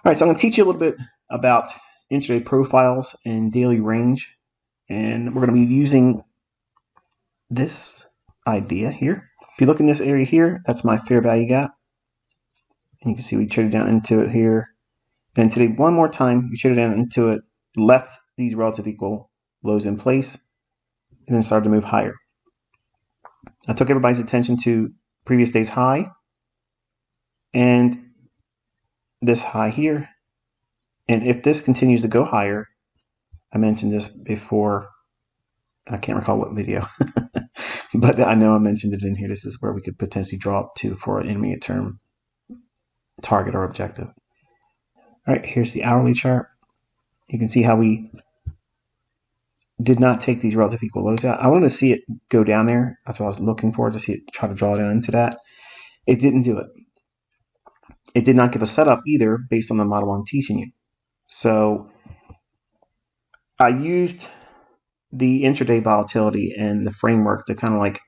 All right, so I'm going to teach you a little bit about intraday profiles and daily range, and we're going to be using this idea here. If you look in this area here, that's my fair value gap, and you can see we traded down into it here. Then today, one more time, we traded down into it, left these relative equal lows in place, and then started to move higher. I took everybody's attention to previous day's high and this high here. And if this continues to go higher, I mentioned this before, I can't recall what video, but I know I mentioned it in here. This is where we could potentially draw up to for an intermediate term target or objective. All right, here's the hourly chart. You can see how we did not take these relative equal lows out. I wanted to see it go down there. That's what I was looking for, to see it, try to draw it into that. It didn't do it. It did not give a setup either based on the model I'm teaching you. So I used the intraday volatility and the framework to kind of like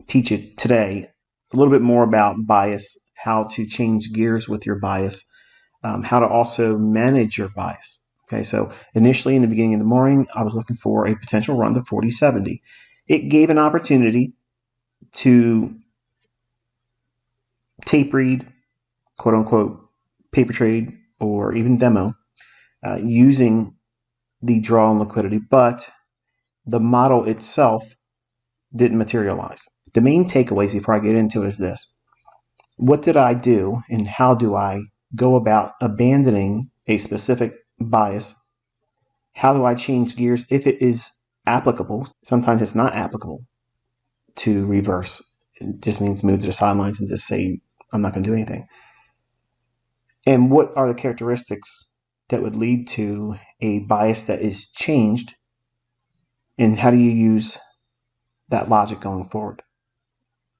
teach it today a little bit more about bias, how to change gears with your bias, how to also manage your bias. Okay, so initially in the beginning of the morning, I was looking for a potential run to 40.70. It gave an opportunity to tape read, quote unquote, paper trade, or even demo using the draw on liquidity, but the model itself didn't materialize. The main takeaways before I get into it is this. What did I do and how do I go about abandoning a specific bias? How do I change gears if it is applicable? Sometimes it's not applicable to reverse. It just means move to the sidelines and just say, I'm not going to do anything. And what are the characteristics that would lead to a bias that is changed? And how do you use that logic going forward?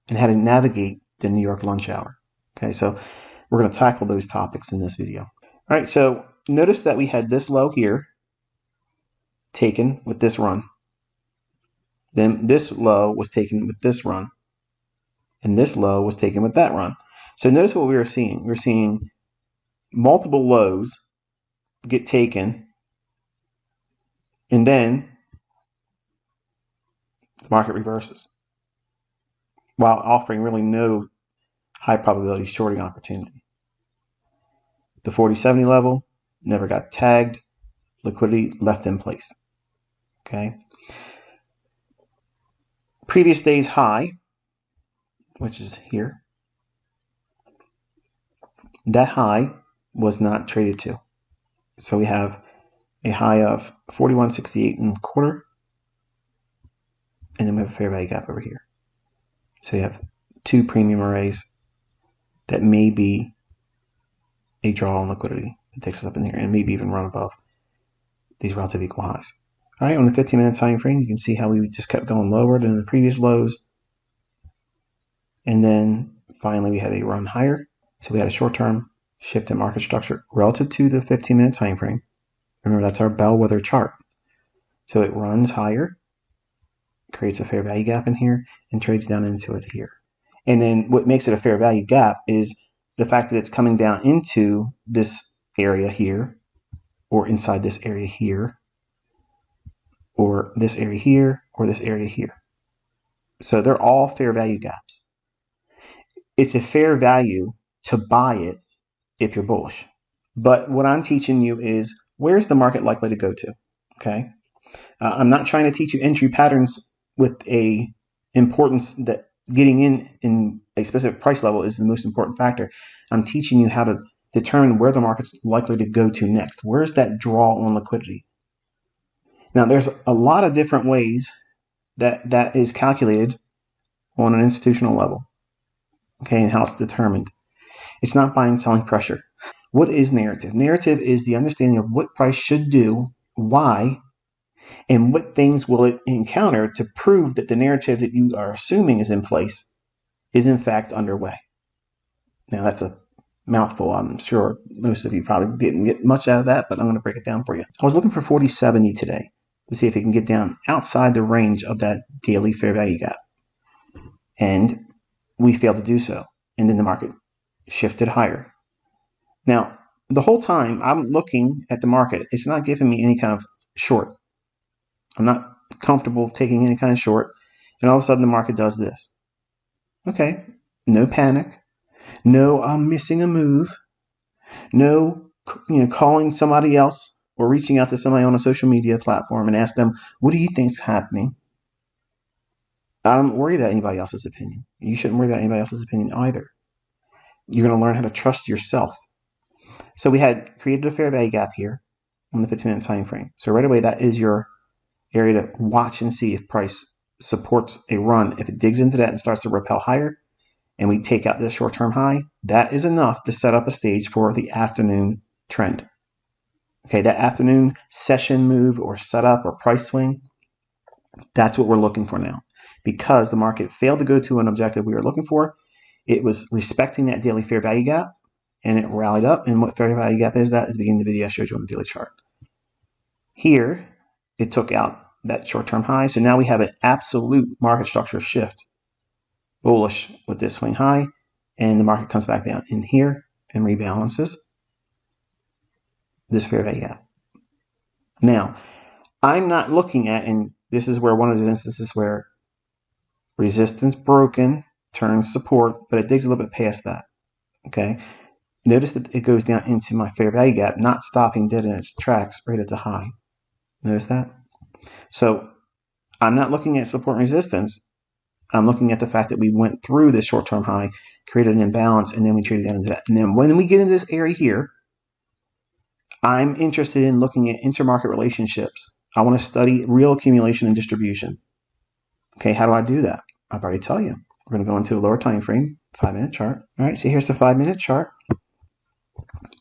And how to navigate the New York lunch hour. Okay, so we're going to tackle those topics in this video. All right, so notice that we had this low here taken with this run. Then this low was taken with this run. And this low was taken with that run. So notice what we were seeing. We were seeing multiple lows get taken, and then the market reverses while offering really no high probability shorting opportunity. The 40.70 level never got tagged. Liquidity left in place. Okay. Previous day's high, which is here, that high was not traded to. So we have a high of 41.68 and a quarter, and then we have a fair value gap over here. So you have two premium arrays that may be a draw on liquidity that takes us up in here and maybe even run above these relative equal highs. All right, on the 15-minute time frame, you can see how we just kept going lower than the previous lows. And then finally we had a run higher. So we had a short-term shift in market structure relative to the 15-minute time frame. Remember, that's our bellwether chart. So it runs higher, creates a fair value gap in here, and trades down into it here. And then what makes it a fair value gap is the fact that it's coming down into this area here, or inside this area here, or this area here, or this area here. So they're all fair value gaps. It's a fair value to buy it if you're bullish. But what I'm teaching you is, where's the market likely to go to? Okay. I'm not trying to teach you entry patterns with a importance that getting in a specific price level is the most important factor. I'm teaching you how to determine where the market's likely to go to next. Where's that draw on liquidity? Now, there's a lot of different ways that is calculated on an institutional level, okay, and how it's determined. It's not buying and selling pressure. What is narrative? Narrative is the understanding of what price should do, why, and what things will it encounter to prove that the narrative that you are assuming is in place is in fact underway. Now, that's a mouthful. I'm sure most of you probably didn't get much out of that, but I'm going to break it down for you. I was looking for 40.70 today to see if it can get down outside the range of that daily fair value gap. And we failed to do so. And then the market shifted higher. Now, the whole time I'm looking at the market, it's not giving me any kind of short. I'm not comfortable taking any kind of short. And all of a sudden the market does this. Okay, no panic. No, I'm missing a move. No, calling somebody else or reaching out to somebody on a social media platform and ask them, what do you think's happening? I don't worry about anybody else's opinion. You shouldn't worry about anybody else's opinion either. You're going to learn how to trust yourself. So we had created a fair value gap here on the 15-minute time frame. So right away, that is your area to watch and see if price supports a run. If it digs into that and starts to repel higher, and we take out this short-term high, that is enough to set up a stage for the afternoon trend. Okay, that afternoon session move or setup or price swing, that's what we're looking for now. Because the market failed to go to an objective we were looking for, it was respecting that daily fair value gap, and it rallied up. And what fair value gap is that? At the beginning of the video, I showed you on the daily chart. Here, it took out that short-term high. So now we have an absolute market structure shift, bullish with this swing high, and the market comes back down in here and rebalances this fair value gap. Now, I'm not looking at, and this is where one of the instances where resistance broken turns support, but it digs a little bit past that. Okay, notice that it goes down into my fair value gap, not stopping dead in its tracks right at the high. Notice that? So I'm not looking at support and resistance. I'm looking at the fact that we went through this short-term high, created an imbalance, and then we traded down into that. And then when we get into this area here, I'm interested in looking at intermarket relationships. I want to study real accumulation and distribution. Okay, how do I do that? I've already told you. We're going to go into a lower time frame, 5-minute chart. All right, so here's the 5-minute chart.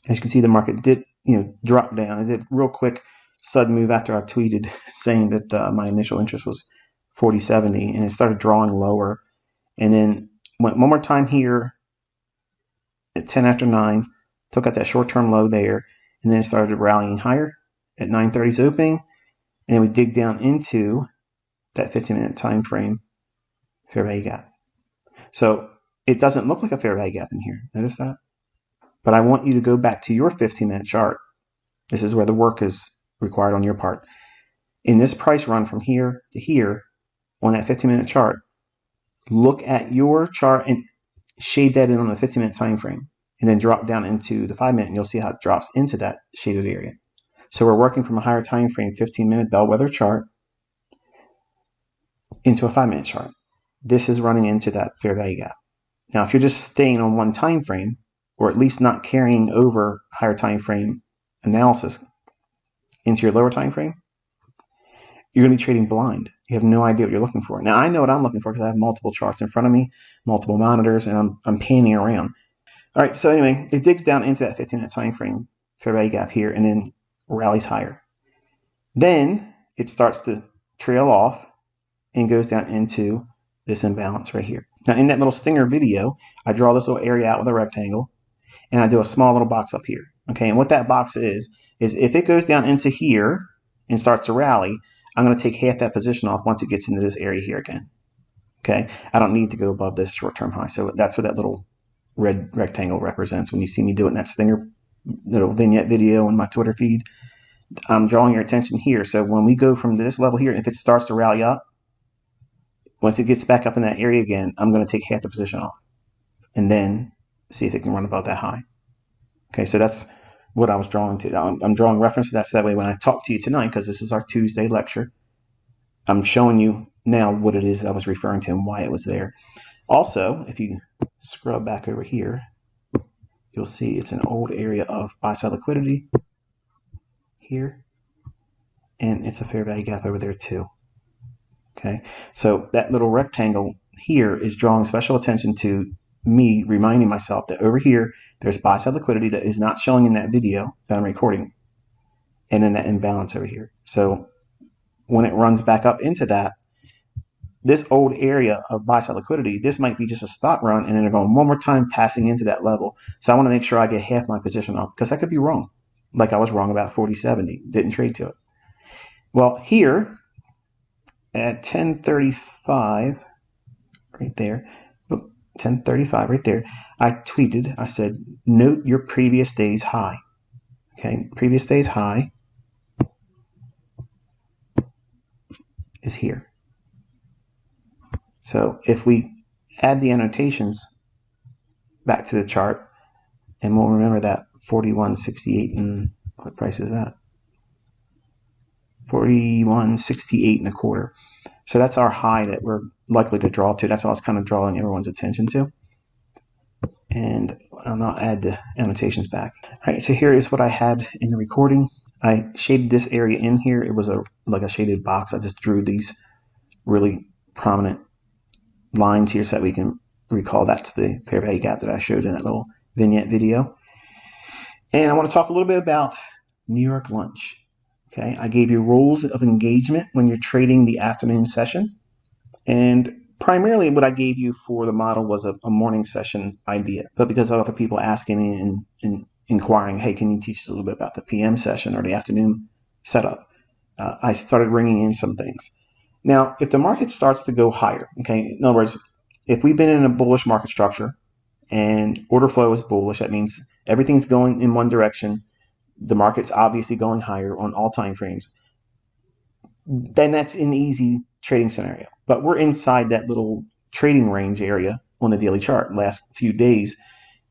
As you can see, the market did, drop down. It did real quick, sudden move after I tweeted saying that my initial interest was 40.70, and it started drawing lower. And then went one more time here at 10 after 9, took out that short-term low there, and then it started rallying higher at 9:30's opening, and then we dig down into that 15-minute time frame fair value gap. So it doesn't look like a fair value gap in here. Notice that? But I want you to go back to your 15-minute chart. This is where the work is required on your part. In this price run from here to here on that 15-minute chart, look at your chart and shade that in on the 15-minute time frame, and then drop down into the 5-minute, and you'll see how it drops into that shaded area. So we're working from a higher time frame, 15-minute bellwether chart, into a 5-minute chart. This is running into that fair value gap. Now, if you're just staying on one time frame, or at least not carrying over higher time frame analysis into your lower time frame, you're going to be trading blind. You have no idea what you're looking for. Now, I know what I'm looking for because I have multiple charts in front of me, multiple monitors, and I'm panning around. All right, so anyway, it digs down into that 15-minute time frame fair value gap here, and then rallies higher. Then it starts to trail off and goes down into this imbalance right here. Now, in that little stinger video, I draw this little area out with a rectangle, and I do a small little box up here. Okay, and what that box is if it goes down into here and starts to rally, I'm going to take half that position off once it gets into this area here again. Okay, I don't need to go above this short-term high. So that's what that little red rectangle represents when you see me do it in that stinger little vignette video on my Twitter feed. I'm drawing your attention here. So when we go from this level here, if it starts to rally up, once it gets back up in that area again, I'm going to take half the position off and then see if it can run above that high. Okay, so that's what I was drawing to. I'm drawing reference to that so that way when I talk to you tonight, because this is our Tuesday lecture, I'm showing you now what it is that I was referring to and why it was there. Also, if you scrub back over here, you'll see it's an old area of buy-side liquidity here, and it's a fair value gap over there too. Okay, so that little rectangle here is drawing special attention to me reminding myself that over here there's buy-side liquidity that is not showing in that video that I'm recording, and then that imbalance over here. So when it runs back up into that, this old area of buy-side liquidity, this might be just a stop run, and then they're going one more time passing into that level. So I want to make sure I get half my position off, because I could be wrong. Like I was wrong about 40.70, didn't trade to it. Well, here at 10:35, right there, 10:35 right there, I tweeted, I said, note your previous day's high. Okay, previous day's high is here. So if we add the annotations back to the chart, and we'll remember that 41.68, and what price is that? 41.68 and a quarter. So that's our high that we're likely to draw to. That's all I was kind of drawing everyone's attention to. And I'll now add the annotations back. All right, so here is what I had in the recording. I shaded this area in here. It was like a shaded box. I just drew these really prominent lines here so that we can recall that's the fair value gap that I showed in that little vignette video. And I want to talk a little bit about New York lunch. Okay, I gave you rules of engagement when you're trading the afternoon session. And primarily what I gave you for the model was a morning session idea. But because of other people asking me and inquiring, hey, can you teach us a little bit about the PM session or the afternoon setup? I started bringing in some things. Now, if the market starts to go higher, okay, in other words, if we've been in a bullish market structure and order flow is bullish, that means everything's going in one direction. The market's obviously going higher on all time frames. Then that's an easy trading scenario. But we're inside that little trading range area on the daily chart. Last few days,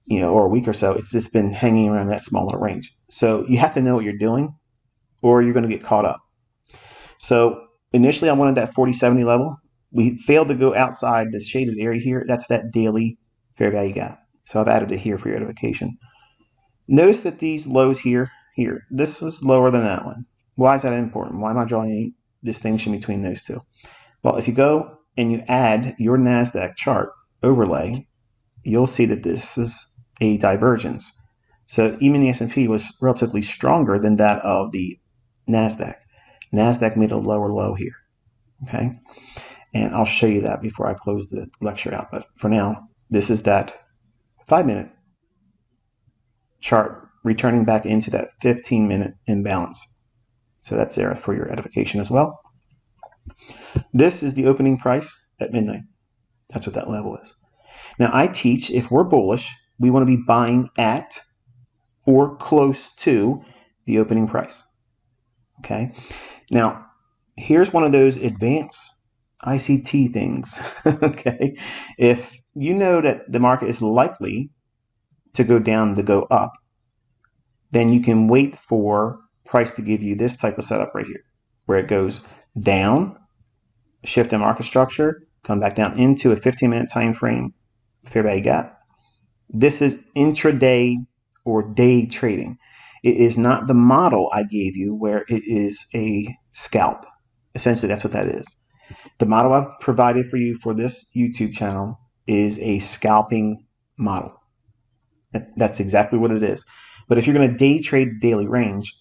or a week or so, it's just been hanging around that smaller range. So you have to know what you're doing, or you're going to get caught up. So initially, I wanted that 40.70 level. We failed to go outside the shaded area here. That's that daily fair value gap. So I've added it here for your edification. Notice that these lows here, this is lower than that one. Why is that important? Why am I drawing a distinction between those two? Well, if you go and you add your NASDAQ chart overlay, you'll see that this is a divergence. So even the S&P was relatively stronger than that of the NASDAQ. NASDAQ made a lower low here, okay? And I'll show you that before I close the lecture out. But for now, this is that 5-minute chart returning back into that 15-minute imbalance. So that's there for your edification as well. This is the opening price at midnight. That's what that level is. Now I teach if we're bullish, we want to be buying at or close to the opening price. Okay. Now here's one of those advanced ICT things. Okay. If you know that the market is likely to go down to go up, then you can wait for price to give you this type of setup right here, where it goes down, shift in market structure, come back down into a 15-minute time frame fair value gap. This is intraday or day trading. It is not the model I gave you where it is a scalp. Essentially, that's what that is. The model I've provided for you for this YouTube channel is a scalping model. That's exactly what it is. But if you're going to day trade daily range,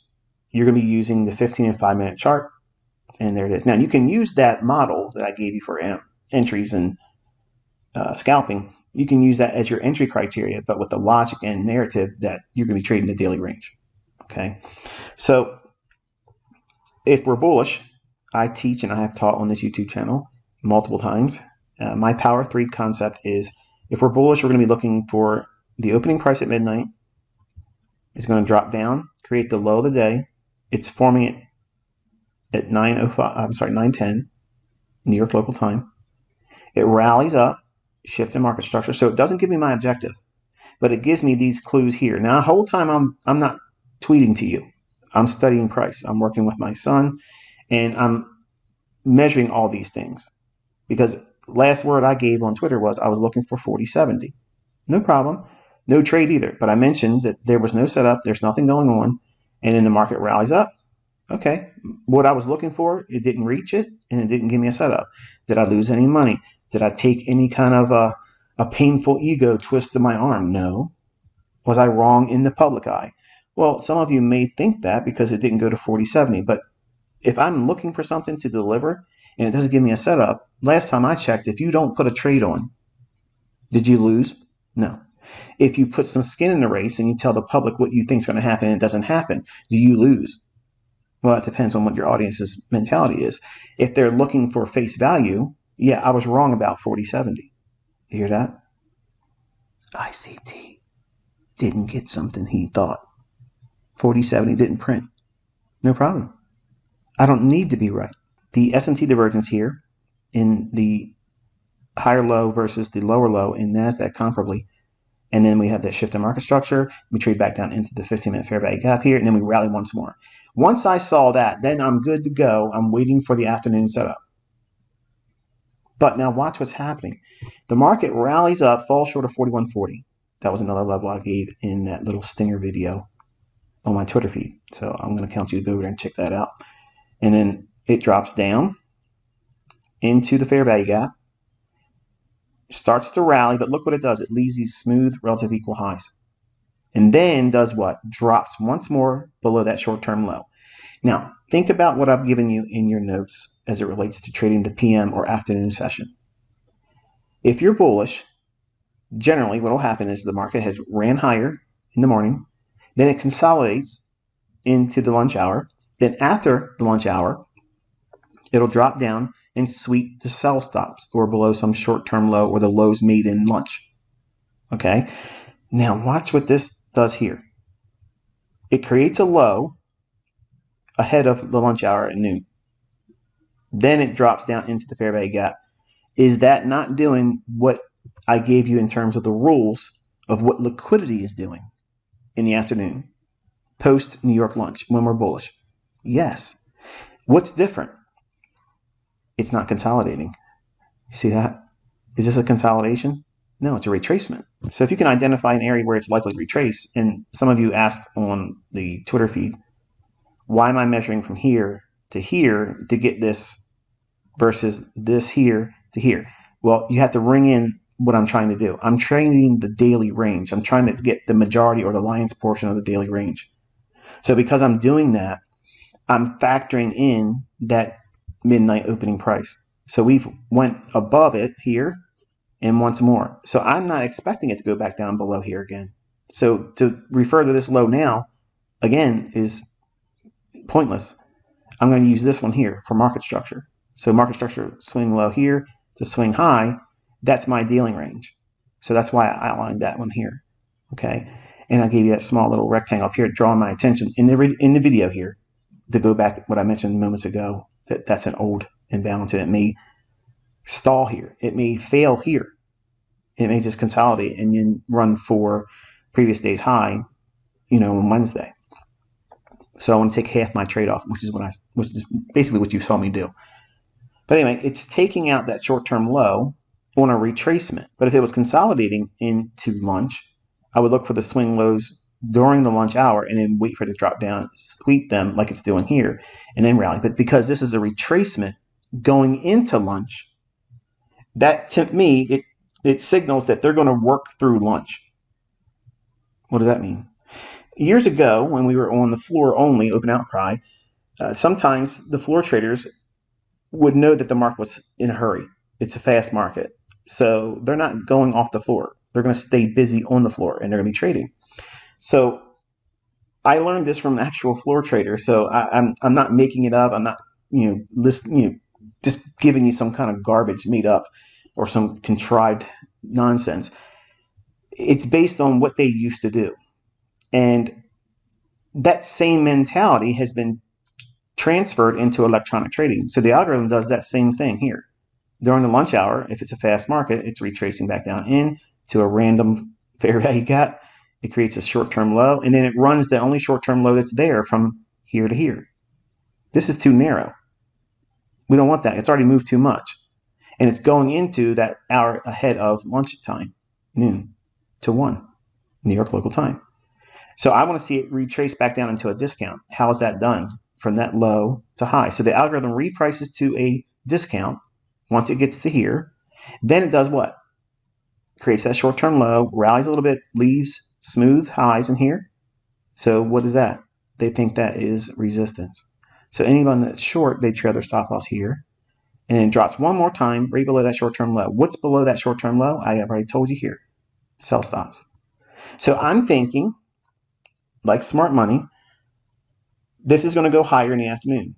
you're going to be using the 15 and 5-minute chart. And there it is. Now, you can use that model that I gave you for entries and scalping. You can use that as your entry criteria, but with the logic and narrative that you're going to be trading the daily range. Okay. So if we're bullish, I teach and I have taught on this YouTube channel multiple times. My Power 3 concept is if we're bullish, we're going to be looking for the opening price at midnight. It's going to drop down, create the low of the day. It's forming it at 9:10 New York local time. It rallies up, shift in market structure. So it doesn't give me my objective, but it gives me these clues here. Now, the whole time I'm not tweeting to you. I'm studying price. I'm working with my son, and I'm measuring all these things. Because last word I gave on Twitter was I was looking for 40.70. No problem. No trade either. But I mentioned that there was no setup. There's nothing going on. And then the market rallies up. Okay. What I was looking for, it didn't reach it, and it didn't give me a setup. Did I lose any money? Did I take any kind of a painful ego twist to my arm? No. Was I wrong in the public eye? Well, some of you may think that because it didn't go to 40.70. But if I'm looking for something to deliver and it doesn't give me a setup, last time I checked, if you don't put a trade on, did you lose? No. If you put some skin in the race and you tell the public what you think is going to happen and it doesn't happen, do you lose? Well, it depends on what your audience's mentality is. If they're looking for face value, yeah, I was wrong about 40.70. You hear that? ICT didn't get something he thought. 4070 didn't print. No problem. I don't need to be right. The S&T divergence here in the higher low versus the lower low in NASDAQ comparably. And then we have that shift in market structure. We trade back down into the 15-minute fair value gap here, and then we rally once more. Once I saw that, then I'm good to go. I'm waiting for the afternoon setup. But now watch what's happening. The market rallies up, falls short of 41.40. That was another level I gave in that little stinger video on my Twitter feed. So I'm going to count you to go over and check that out. And then it drops down into the fair value gap, starts to rally, but look what it does. It leaves these smooth relative equal highs. And then does what? Drops once more below that short-term low. Now, think about what I've given you in your notes as it relates to trading the PM or afternoon session. If you're bullish, generally what will happen is the market has ran higher in the morning, then it consolidates into the lunch hour. Then after the lunch hour, it'll drop down and sweep the sell stops or below some short-term low or the lows made in lunch. Okay? Now watch what this does here. It creates a low ahead of the lunch hour at noon. Then it drops down into the fair value gap. Is that not doing what I gave you in terms of the rules of what liquidity is doing in the afternoon, post New York lunch, when we're bullish? Yes. What's different? It's not consolidating. You see that? Is this a consolidation? No, it's a retracement. So if you can identify an area where it's likely to retrace, and some of you asked on the Twitter feed, why am I measuring from here to get this versus this here to here? Well, you have to ring in what I'm trying to do. I'm trading the daily range. I'm trying to get the majority or the lion's portion of the daily range. So because I'm doing that, I'm factoring in that midnight opening price. So we've went above it here and once more. So I'm not expecting it to go back down below here again. So to refer to this low now, again, is pointless. I'm going to use this one here for market structure. So market structure, swing low here to swing high, that's my dealing range. So that's why I outlined that one here. Okay. And I gave you that small little rectangle up here, drawing my attention in the video here to go back what I mentioned moments ago, that's an old imbalance and it may stall here. It may fail here. It may just consolidate and then run for previous day's high, on Wednesday. So I want to take half my trade off, which is basically what you saw me do. But anyway, it's taking out that short-term low on a retracement. But if it was consolidating into lunch, I would look for the swing lows during the lunch hour and then wait for it to drop down, sweep them like it's doing here, and then rally. But because this is a retracement going into lunch, that to me, it signals that they're going to work through lunch. What does that mean? Years ago, when we were on the floor only, open outcry, sometimes the floor traders would know that the market was in a hurry. It's a fast market. So they're not going off the floor. They're going to stay busy on the floor and they're going to be trading. So I learned this from actual floor traders. So I'm not making it up. I'm not, just giving you some kind of garbage made up or some contrived nonsense. It's based on what they used to do. And that same mentality has been transferred into electronic trading. So the algorithm does that same thing here. During the lunch hour, if it's a fast market, it's retracing back down in to a random fair value gap. It creates a short-term low, and then it runs the only short-term low that's there from here to here. This is too narrow. We don't want that. It's already moved too much. And it's going into that hour ahead of lunchtime, noon to 1, New York local time. So I want to see it retrace back down into a discount. How is that done? From that low to high. So the algorithm reprices to a discount once it gets to here. Then it does what? Creates that short-term low, rallies a little bit, leaves smooth highs in here. So what is that? They think that is resistance. So anyone that's short, they trail their stop loss here. And then it drops one more time right below that short-term low. What's below that short-term low? I have already told you here. Sell stops. So I'm thinking, like smart money, this is going to go higher in the afternoon.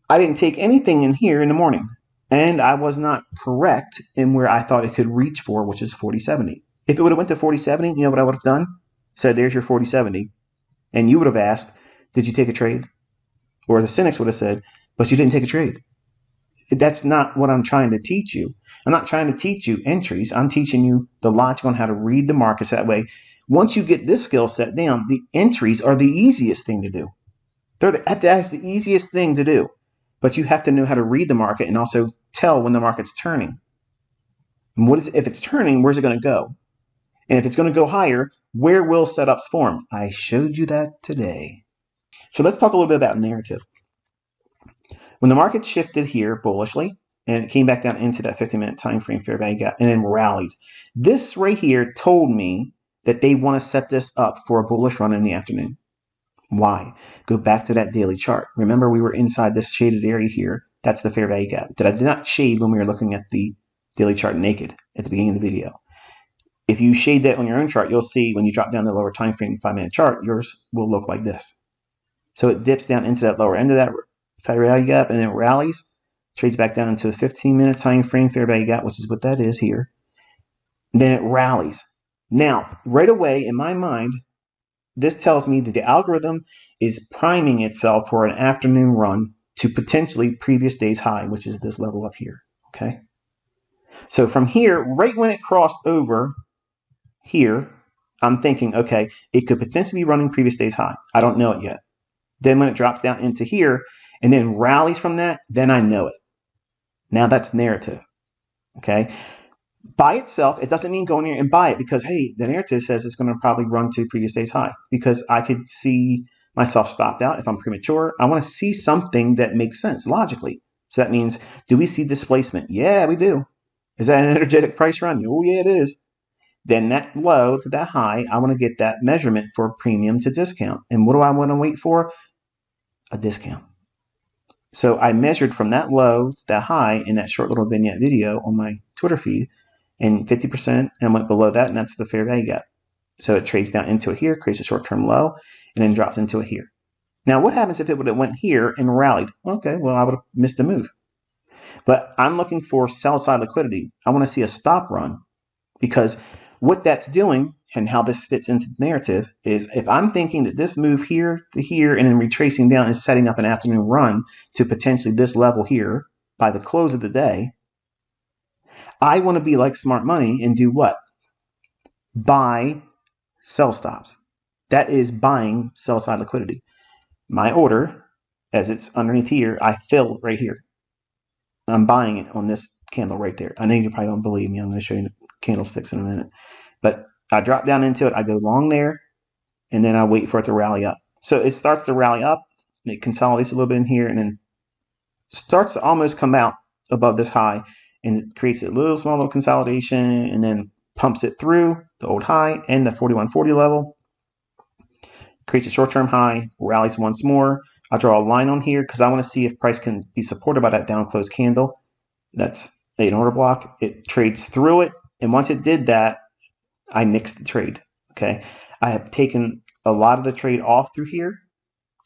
I didn't take anything in here in the morning. And I was not correct in where I thought it could reach for, which is 40.70. If it would have went to 40.70, you know what I would have done? Said, there's your 40.70. And you would have asked, did you take a trade? Or the cynics would have said, but you didn't take a trade. That's not what I'm trying to teach you. I'm not trying to teach you entries. I'm teaching you the logic on how to read the markets that way. Once you get this skill set down, the entries are the easiest thing to do. That's the easiest thing to do. But you have to know how to read the market and also tell when the market's turning. And if it's turning, where's it going to go? And if it's going to go higher, where will setups form? I showed you that today. So let's talk a little bit about narrative. When the market shifted here bullishly, and it came back down into that 50-minute time frame fair value gap and then rallied, this right here told me that they want to set this up for a bullish run in the afternoon. Why? Go back to that daily chart. Remember, we were inside this shaded area here. That's the fair value gap that I did not shade when we were looking at the daily chart naked at the beginning of the video. If you shade that on your own chart, you'll see when you drop down the lower time frame 5-minute chart, yours will look like this. So it dips down into that lower end of that fair value gap and then it rallies, trades back down into the 15-minute time frame fair value gap, which is what that is here. And then it rallies. Now, right away in my mind, this tells me that the algorithm is priming itself for an afternoon run to potentially previous day's high, which is this level up here. Okay. So from here, right when it crossed over here, I'm thinking, okay, it could potentially be running previous day's high. I don't know it yet. Then when it drops down into here and then rallies from that, then I know it. Now that's narrative. Okay. By itself, it doesn't mean go in here and buy it because, hey, the narrative says it's going to probably run to previous day's high because I could see myself stopped out if I'm premature. I want to see something that makes sense logically. So that means, do we see displacement? Yeah, we do. Is that an energetic price run? Oh, yeah, it is. Then that low to that high, I want to get that measurement for premium to discount. And what do I want to wait for? A discount. So I measured from that low to that high in that short little vignette video on my Twitter feed. And 50% and went below that, and that's the fair value gap. So it trades down into it here, creates a short-term low, and then drops into it here. Now, what happens if it would have went here and rallied? Okay, well, I would have missed the move. But I'm looking for sell-side liquidity. I want to see a stop run because what that's doing and how this fits into the narrative is if I'm thinking that this move here to here and then retracing down is setting up an afternoon run to potentially this level here by the close of the day, I want to be like smart money and do what? Buy sell stops. That is buying sell side liquidity. My order, as it's underneath here, I fill right here. I'm buying it on this candle right there. I know you probably don't believe me. I'm going to show you the candlesticks in a minute. But I drop down into it. I go long there, and then I wait for it to rally up. So it starts to rally up. And it consolidates a little bit in here, and then starts to almost come out above this high. And it creates a small little consolidation and then pumps it through the old high and the 4140 level. Creates a short-term high, rallies once more. I'll draw a line on here because I want to see if price can be supported by that down close candle. That's an order block. It trades through it. And once it did that, I nixed the trade. Okay. I have taken a lot of the trade off through here.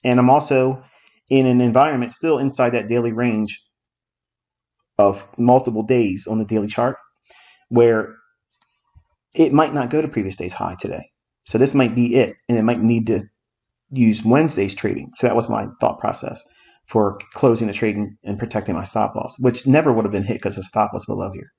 And I'm also in an environment still inside that daily range of multiple days on the daily chart where it might not go to previous day's high today. So this might be it, and it might need to use Wednesday's trading. So that was my thought process for closing the trade and protecting my stop loss, which never would have been hit because the stop was below here.